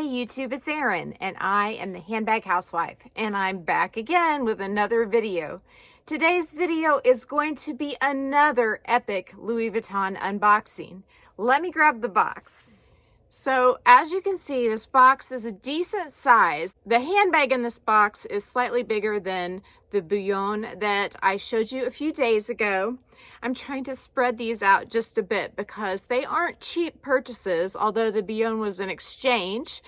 Hey YouTube, it's Erin, and I am the Handbag Housewife, and I'm back again with another video. Today's video is going to be another epic Louis Vuitton unboxing. Let me grab the box. So as you can see, this box is a decent size. The handbag in this box is slightly bigger than the Boulogne that I showed you a few days ago. I'm trying to spread these out just a bit because they aren't cheap purchases, although the Boulogne was an exchange.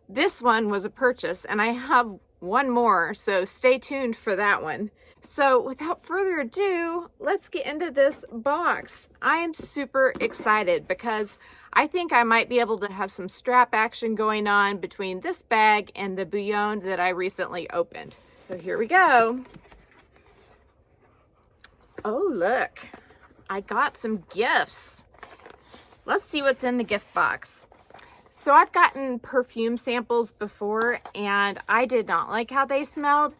This one was a purchase, and I have one more, so stay tuned for that one. So without further ado, let's get into this box. I am super excited because I think I might be able to have some strap action going on between this bag and the Boulogne that I recently opened. So here we go. Oh, look, I got some gifts. Let's see what's in the gift box. So I've gotten perfume samples before and I did not like how they smelled,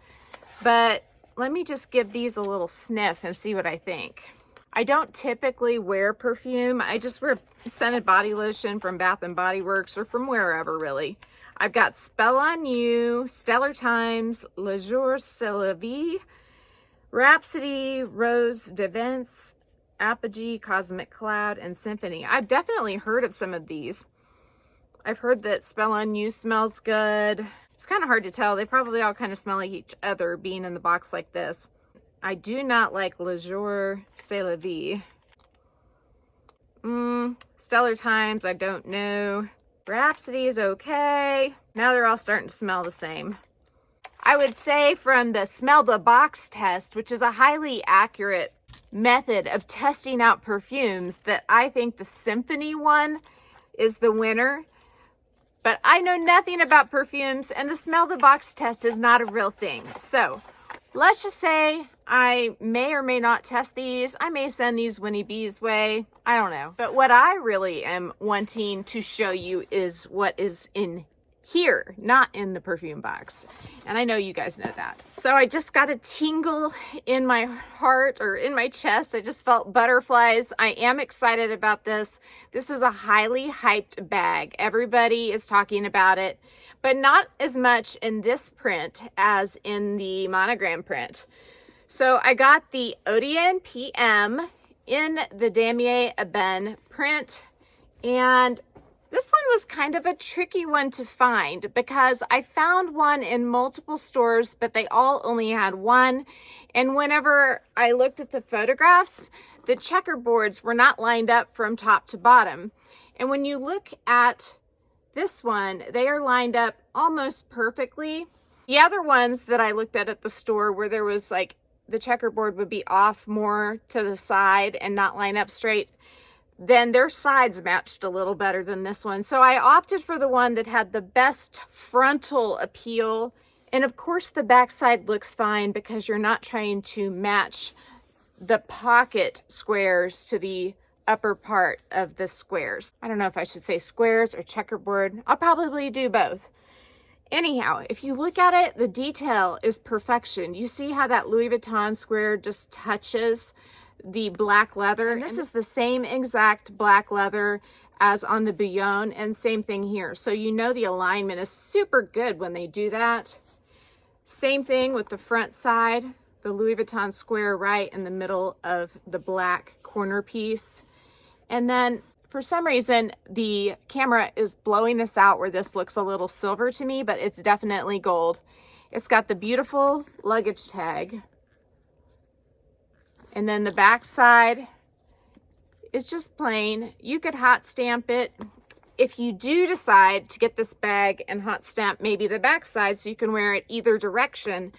but let me just give these a little sniff and see what I think. I don't typically wear perfume. I just wear scented body lotion from Bath & Body Works or from wherever, really. I've got Spell on You, Stellar Times, Le Jour C'est la Vie, Rhapsody, Rose de Vence, Apogee, Cosmic Cloud, and Symphony. I've definitely heard of some of these. I've heard that Spell on You smells good. It's kind of hard to tell. They probably all kind of smell like each other being in the box like this. I do not like Le Jour C'est la Vie. Stellar Times, I don't know. Rhapsody is okay. Now they're all starting to smell the same. I would say from the smell the box test, which is a highly accurate method of testing out perfumes, that I think the Symphony one is the winner. But I know nothing about perfumes, and the smell the box test is not a real thing. So let's just say I may or may not test these. I may send these Winnie B's way. I don't know. But what I really am wanting to show you is what is in here, not in the perfume box. And I know you guys know that. So I just got a tingle in my heart or in my chest. I just felt butterflies. I am excited about this. This is a highly hyped bag. Everybody is talking about it, but not as much in this print as in the monogram print. So I got the Odeon PM in the Damier Ebene print, and this one was kind of a tricky one to find because I found one in multiple stores, but they all only had one. And whenever I looked at the photographs, the checkerboards were not lined up from top to bottom. And when you look at this one, they are lined up almost perfectly. The other ones that I looked at the store where there was like the checkerboard would be off more to the side and not line up straight, then their sides matched a little better than this one. So I opted for the one that had the best frontal appeal. And of course the backside looks fine because you're not trying to match the pocket squares to the upper part of the squares. I don't know if I should say squares or checkerboard. I'll probably do both. Anyhow, if you look at it, the detail is perfection. You see how that Louis Vuitton square just touches the black leather. And this is the same exact black leather as on the Boulogne, and same thing here. So you know the alignment is super good when they do that. Same thing with the front side, the Louis Vuitton square right in the middle of the black corner piece. And then for some reason, the camera is blowing this out where this looks a little silver to me, but it's definitely gold. It's got the beautiful luggage tag. And then the back side is just plain. You could hot stamp it. If you do decide to get this bag and hot stamp maybe the back side so you can wear it either direction,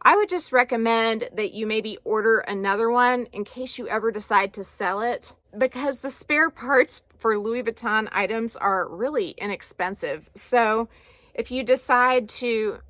I would just recommend that you maybe order another one in case you ever decide to sell it, because the spare parts for Louis Vuitton items are really inexpensive. So if you decide to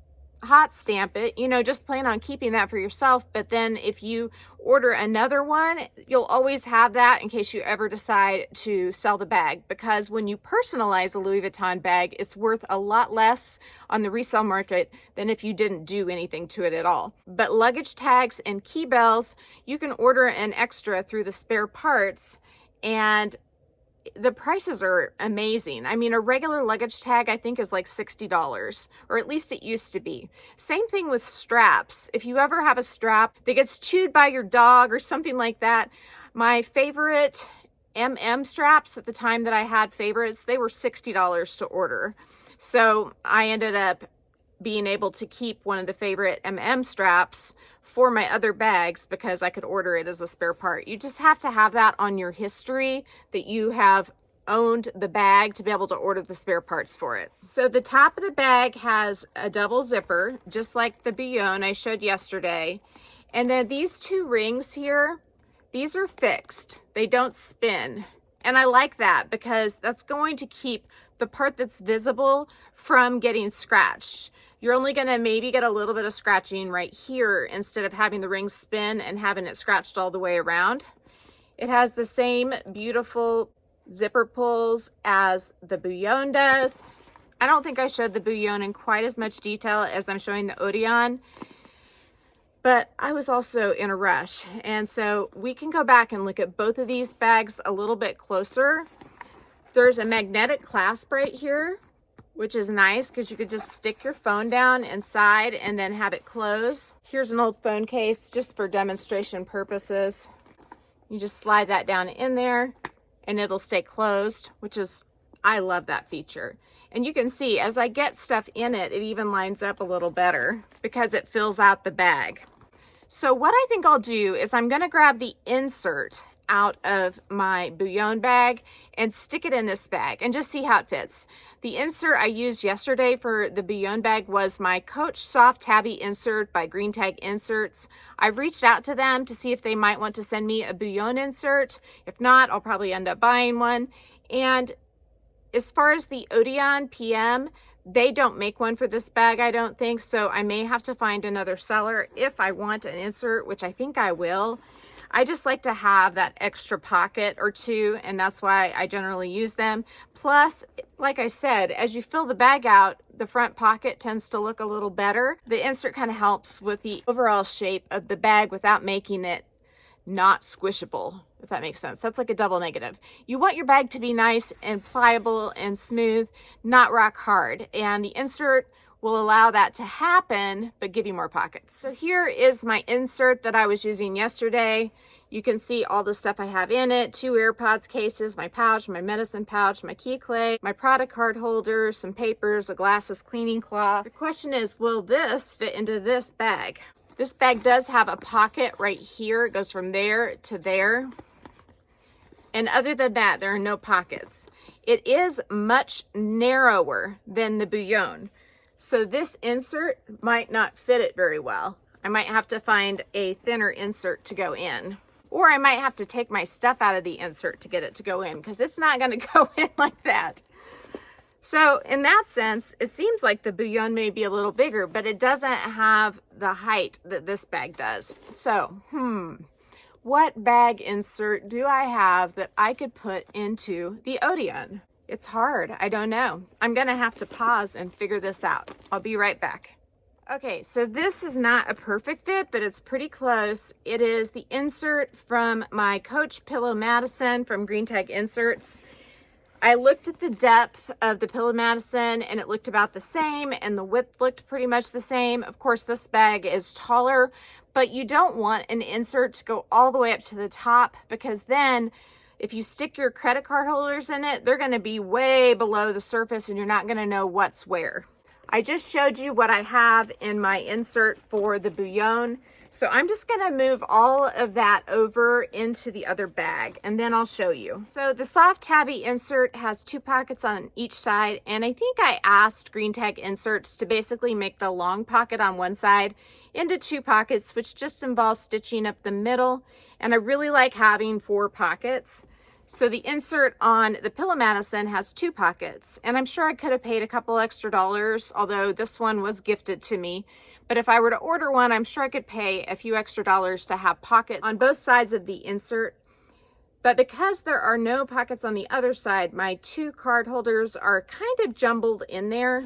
hot stamp it, you know, just plan on keeping that for yourself. But then if you order another one, you'll always have that in case you ever decide to sell the bag, because when you personalize a Louis Vuitton bag, it's worth a lot less on the resale market than if you didn't do anything to it at all. But luggage tags and key bells, you can order an extra through the spare parts, and the prices are amazing. I mean, a regular luggage tag, I think, is like $60, or at least it used to be. Same thing with straps. If you ever have a strap that gets chewed by your dog or something like that, my favorite straps at the time that I had favorites, they were $60 to order. So I ended up being able to keep one of the favorite straps for my other bags because I could order it as a spare part. You just have to have that on your history that you have owned the bag to be able to order the spare parts for it. So the top of the bag has a double zipper, just like the Boulogne I showed yesterday. And then these two rings here, these are fixed. They don't spin. And I like that because that's going to keep the part that's visible from getting scratched. You're only gonna maybe get a little bit of scratching right here instead of having the ring spin and having it scratched all the way around. It has the same beautiful zipper pulls as the Boulogne does. I don't think I showed the Boulogne in quite as much detail as I'm showing the Odeon, but I was also in a rush. And so we can go back and look at both of these bags a little bit closer. There's a magnetic clasp right here, which is nice because you could just stick your phone down inside and then have it close. Here's an old phone case just for demonstration purposes. You just slide that down in there and it'll stay closed, which is, I love that feature. And you can see as I get stuff in it, it even lines up a little better because it fills out the bag. So what I think I'll do is I'm gonna grab the insert out of my Boulogne bag and stick it in this bag and just see how it fits. The insert I used yesterday for the Boulogne bag was my Coach Soft Tabby insert by Green Tag Inserts. I've reached out to them to see if they might want to send me a Boulogne insert. If not, I'll probably end up buying one. And as far as the Odeon PM, they don't make one for this bag, I don't think, so I may have to find another seller if I want an insert, which I think I will. I just like to have that extra pocket or two, and that's why I generally use them. Plus, like I said, as you fill the bag out, the front pocket tends to look a little better. The insert kind of helps with the overall shape of the bag without making it not squishable, if that makes sense. That's like a double negative. You want your bag to be nice and pliable and smooth, not rock hard. And the insert will allow that to happen, but give you more pockets. So here is my insert that I was using yesterday. You can see all the stuff I have in it: 2 AirPods cases, my pouch, my medicine pouch, my key clay, my product card holder, some papers, a glasses cleaning cloth. The question is, will this fit into this bag? This bag does have a pocket right here. It goes from there to there. And other than that, there are no pockets. It is much narrower than the Boulogne. So this insert might not fit it very well. I might have to find a thinner insert to go in. Or I might have to take my stuff out of the insert to get it to go in, because it's not going to go in like that. So in that sense, it seems like the Boulogne may be a little bigger, but it doesn't have the height that this bag does. So, what bag insert do I have that I could put into the Odeon? It's hard. I don't know. I'm going to have to pause and figure this out. I'll be right back. Okay, so this is not a perfect fit, but it's pretty close. It is the insert from my Coach Pillow Madison from Green Tag Inserts. I looked at the depth of the Pillow Madison and it looked about the same, and the width looked pretty much the same. Of course, this bag is taller, but you don't want an insert to go all the way up to the top, because then if you stick your credit card holders in it, they're going to be way below the surface and you're not going to know what's where. I just showed you what I have in my insert for the Boulogne. So I'm just going to move all of that over into the other bag and then I'll show you. So the Soft Tabby insert has 2 pockets on each side, and I think I asked Green Tag Inserts to basically make the long pocket on one side into 2 pockets, which just involves stitching up the middle. And I really like having 4 pockets. So the insert on the Pillow Madison has 2 pockets, and I'm sure I could have paid a couple extra dollars, although this one was gifted to me. But if I were to order one, I'm sure I could pay a few extra dollars to have pockets on both sides of the insert. But because there are no pockets on the other side, my 2 card holders are kind of jumbled in there.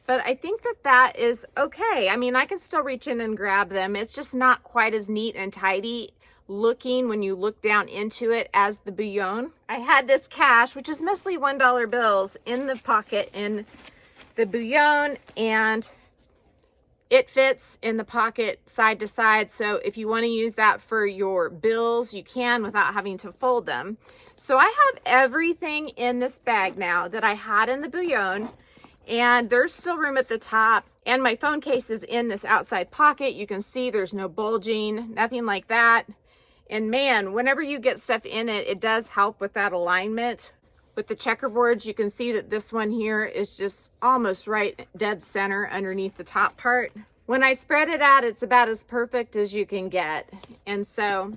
But I think that that is okay. I mean, I can still reach in and grab them. It's just not quite as neat and tidy looking when you look down into it as the Boulogne. I had this cash, which is mostly $1 bills, in the pocket in the Boulogne, and it fits in the pocket side to side. So if you want to use that for your bills, you can without having to fold them. So I have everything in this bag now that I had in the Boulogne, and there's still room at the top. And my phone case is in this outside pocket. You can see there's no bulging, nothing like that. And man, whenever you get stuff in it, it does help with that alignment. With the checkerboards, you can see that this one here is just almost right dead center underneath the top part. When I spread it out, it's about as perfect as you can get. And so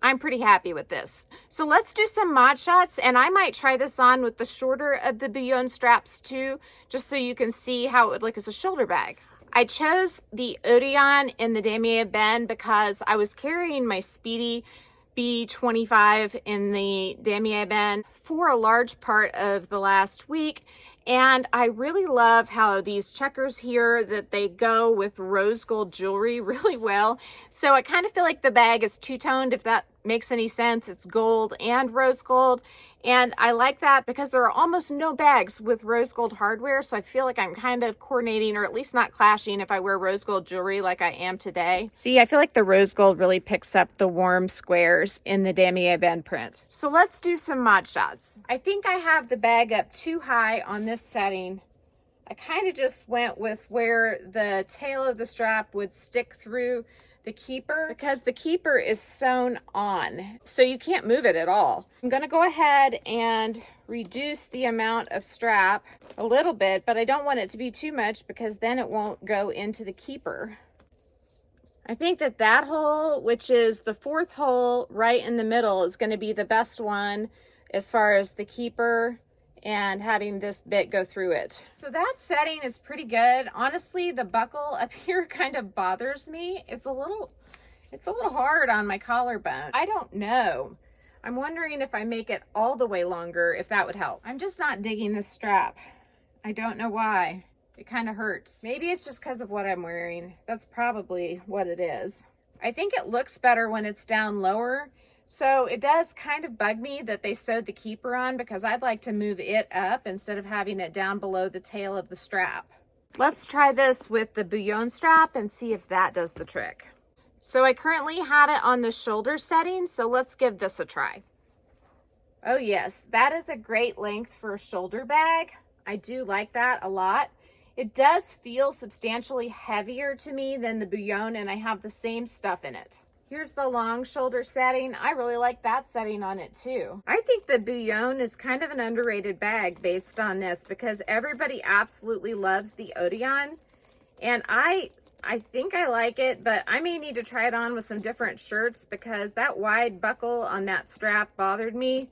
I'm pretty happy with this. So let's do some mod shots, and I might try this on with the shorter of the Boulogne straps too, just so you can see how it would look as a shoulder bag. I chose the Odeon in the Damier Ebene because I was carrying my Speedy B25 in the Damier Ebene for a large part of the last week. And I really love how these checkers here, that they go with rose gold jewelry really well. So I kind of feel like the bag is two-toned, if that makes any sense. It's gold and rose gold. And I like that because there are almost no bags with rose gold hardware. So I feel like I'm kind of coordinating, or at least not clashing, if I wear rose gold jewelry like I am today. See, I feel like the rose gold really picks up the warm squares in the Damier Ebene print. So let's do some mod shots. I think I have the bag up too high on this setting. I kind of just went with where the tail of the strap would stick through the keeper, because the keeper is sewn on, so you can't move it at all. I'm gonna go ahead and reduce the amount of strap a little bit, but I don't want it to be too much because then it won't go into the keeper. I think that that hole, which is the fourth hole right in the middle, is going to be the best one as far as the keeper and having this bit go through it. So that setting is pretty good. Honestly, the buckle up here kind of bothers me. It's a little hard on my collarbone. I don't know. I'm wondering if I make it all the way longer, if that would help. I'm just not digging this strap. I don't know why. It kind of hurts. Maybe it's just because of what I'm wearing. That's probably what it is. I think it looks better when it's down lower. So it does kind of bug me that they sewed the keeper on, because I'd like to move it up instead of having it down below the tail of the strap. Let's try this with the Boulogne strap and see if that does the trick. So I currently have it on the shoulder setting, so let's give this a try. Oh yes, that is a great length for a shoulder bag. I do like that a lot. It does feel substantially heavier to me than the Boulogne, and I have the same stuff in it. Here's the long shoulder setting. I really like that setting on it too. I think the Boulogne is kind of an underrated bag based on this, because everybody absolutely loves the Odeon. And I think I like it, but I may need to try it on with some different shirts, because that wide buckle on that strap bothered me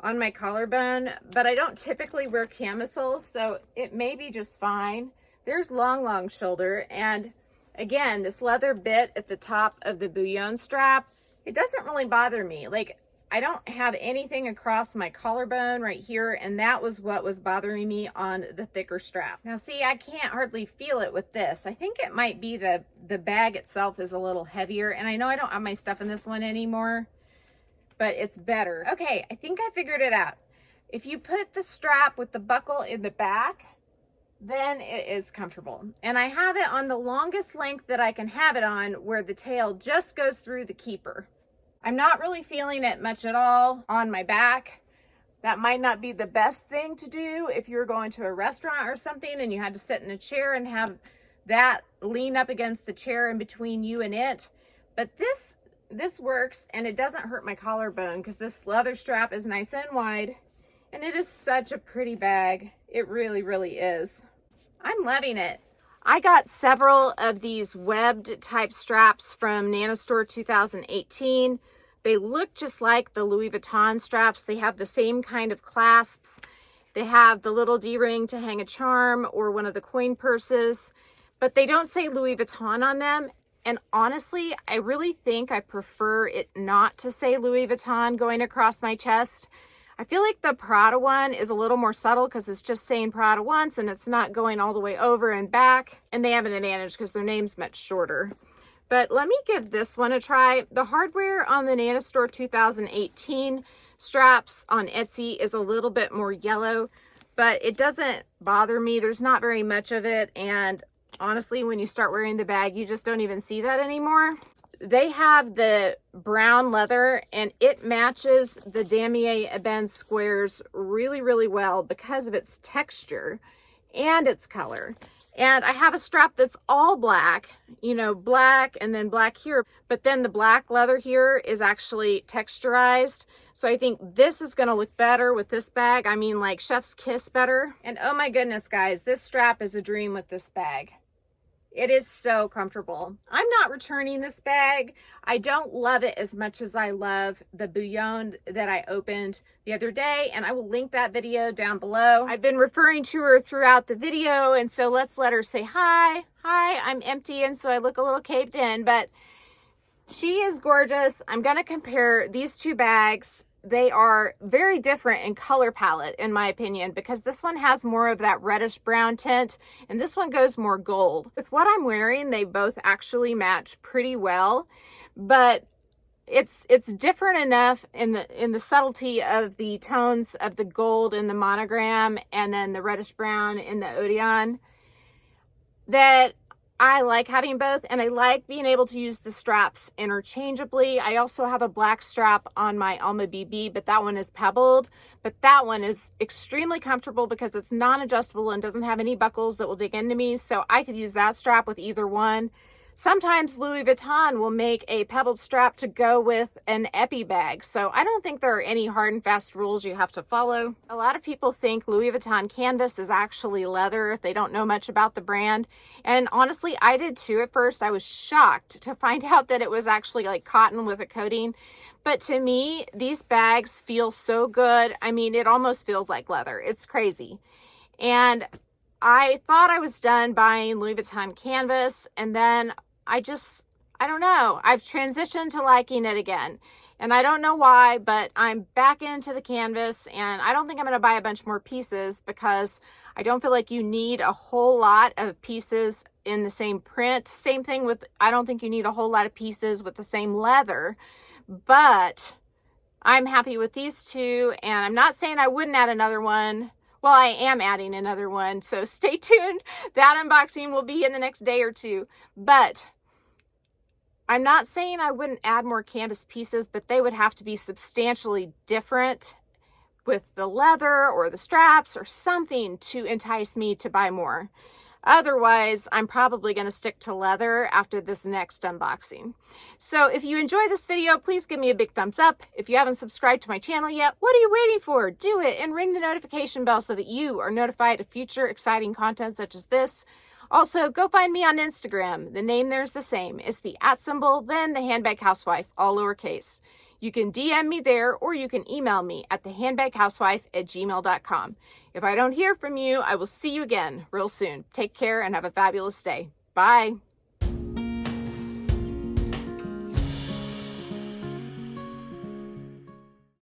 on my collarbone. But I don't typically wear camisoles, so it may be just fine. There's long shoulder, and again, this leather bit at the top of the Boulogne strap, it doesn't really bother me. Like, I don't have anything across my collarbone right here, and that was what was bothering me on the thicker strap. Now see, I can't hardly feel it with this. I think it might be the bag itself is a little heavier, and I know I don't have my stuff in this one anymore, but it's better. Okay, I think I figured it out. If you put the strap with the buckle in the back, then it is comfortable. And I have it on the longest length that I can have it on, where the tail just goes through the keeper. I'm not really feeling it much at all on my back. That might not be the best thing to do if you're going to a restaurant or something and you had to sit in a chair and have that lean up against the chair in between you and it. But this works, and it doesn't hurt my collarbone because this leather strap is nice and wide, and it is such a pretty bag. It really, really is. I'm loving it. I got several of these webbed type straps from Nana Store 2018. They look just like the Louis Vuitton straps. They have the same kind of clasps. They have the little D-ring to hang a charm or one of the coin purses, but they don't say Louis Vuitton on them. And honestly, I really think I prefer it not to say Louis Vuitton going across my chest. I feel like the Prada one is a little more subtle because it's just saying Prada once and it's not going all the way over and back. And they have an advantage because their name's much shorter. But let me give this one a try. The hardware on the Nana Store 2018 straps on Etsy is a little bit more yellow, but it doesn't bother me. There's not very much of it, and honestly, when you start wearing the bag, you just don't even see that anymore. They have the brown leather, and it matches the Damier Ebene squares really, really well because of its texture and its color. And I have a strap that's all black, you know, black and then black here, but then the black leather here is actually texturized. So I think this is gonna look better with this bag. I mean, like chef's kiss better. And oh my goodness, guys, this strap is a dream with this bag. It is so comfortable. I'm not returning this bag. I don't love it as much as I love the Boulogne that I opened the other day, and I will link that video down below. I've been referring to her throughout the video, and so let's let her say hi. Hi, I'm empty, and so I look a little caved in, but she is gorgeous. I'm gonna compare these two bags. They are very different in color palette, in my opinion, because this one has more of that reddish brown tint and this one goes more gold. With what I'm wearing, they both actually match pretty well, but it's different enough in the subtlety of the tones of the gold in the monogram and then the reddish brown in the Odeon that I like having both, and I like being able to use the straps interchangeably. I also have a black strap on my Alma BB, but that one is pebbled. But that one is extremely comfortable because it's non-adjustable and doesn't have any buckles that will dig into me, so I could use that strap with either one. Sometimes Louis Vuitton will make a pebbled strap to go with an epi bag, so I don't think there are any hard and fast rules you have to follow. A lot of people think Louis Vuitton canvas is actually leather if they don't know much about the brand, and honestly, I did too at first. I was shocked to find out that it was actually like cotton with a coating, but to me, these bags feel so good. I mean, it almost feels like leather. It's crazy. And I thought I was done buying Louis Vuitton canvas, and then I don't know. I've transitioned to liking it again. And I don't know why, but I'm back into the canvas, and I don't think I'm going to buy a bunch more pieces because I don't feel like you need a whole lot of pieces in the same print. Same thing with, I don't think you need a whole lot of pieces with the same leather, but I'm happy with these two, and I'm not saying I wouldn't add another one. Well, I am adding another one, so stay tuned. That unboxing will be in the next day or two, but I'm not saying I wouldn't add more canvas pieces, but they would have to be substantially different with the leather or the straps or something to entice me to buy more. Otherwise, I'm probably going to stick to leather after this next unboxing. So if you enjoy this video, please give me a big thumbs up. If you haven't subscribed to my channel yet, what are you waiting for? Do it and ring the notification bell so that you are notified of future exciting content such as this. Also, go find me on Instagram. The name there's the same. It's the @symbol, then the Handbag Housewife, all lowercase. You can DM me there, or you can email me at thehandbaghousewife@gmail.com. If I don't hear from you, I will see you again real soon. Take care and have a fabulous day. Bye.